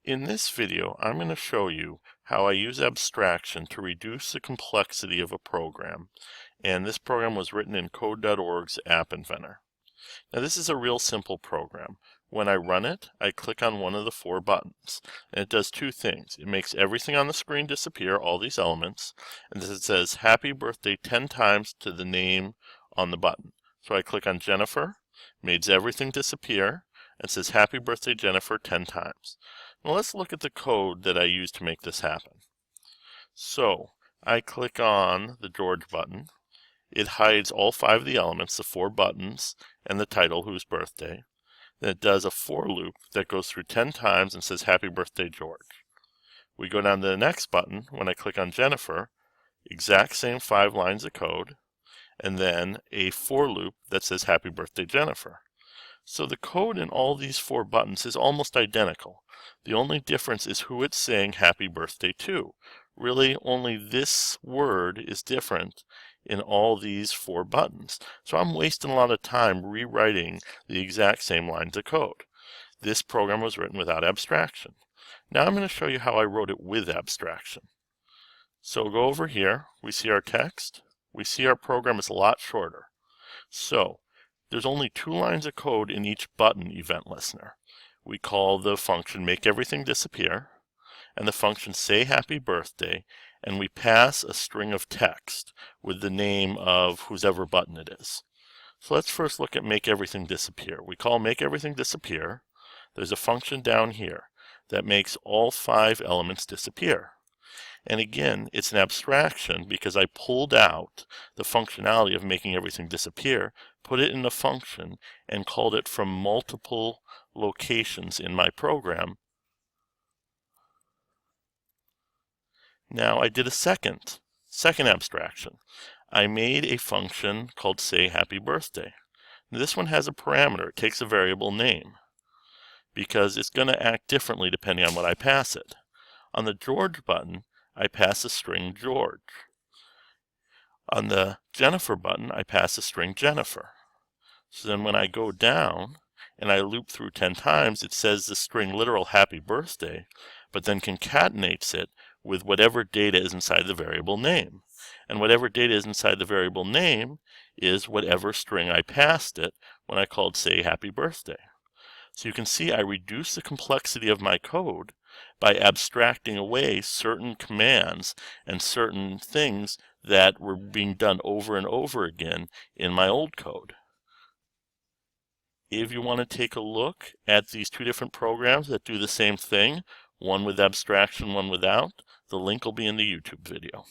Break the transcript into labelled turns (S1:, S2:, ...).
S1: In this video, I'm going to show you how I use abstraction to reduce the complexity of a program, and this program was written in Code.org's App Inventor. Now this is a real simple program. When I run it, I click on one of the four buttons, and it does two things. It makes everything on the screen disappear, all these elements, and it says happy birthday 10 times to the name on the button. So I click on Jennifer, makes everything disappear, and says happy birthday Jennifer 10 times. Now let's look at the code that I use to make this happen. So I click on the George button. It hides all five of the elements, the four buttons, and the title, whose birthday. Then it does a for loop that goes through 10 times and says happy birthday George. We go down to the next button. When I click on Jennifer, exact same 5 lines of code, and then a for loop that says happy birthday Jennifer. So the code in all these 4 buttons is almost identical. The only difference is who it's saying happy birthday to. Really, only this word is different in all these 4 buttons. So I'm wasting a lot of time rewriting the exact same lines of code. This program was written without abstraction. Now I'm going to show you how I wrote it with abstraction. So go over here, we see our text, we see our program is a lot shorter. So there's only 2 lines of code in each button event listener. We call the function make everything disappear, and the function say happy birthday, and we pass a string of text with the name of whosever button it is. So let's first look at make everything disappear. We call make everything disappear. There's a function down here that makes all 5 elements disappear. And again, it's an abstraction because I pulled out the functionality of making everything disappear, put it in a function, and called it from multiple locations in my program. Now I did a second abstraction. I made a function called say happy birthday. This one has a parameter. It takes a variable name because it's going to act differently depending on what I pass it. On the George button, I pass a string George. On the Jennifer button, I pass a string Jennifer. So then when I go down and I loop through 10 times, it says the string literal happy birthday, but then concatenates it with whatever data is inside the variable name. And whatever data is inside the variable name is whatever string I passed it when I called say happy birthday. So you can see I reduce the complexity of my code by abstracting away certain commands and certain things that were being done over and over again in my old code. If you want to take a look at these 2 different programs that do the same thing, one with abstraction, one without, the link will be in the YouTube video.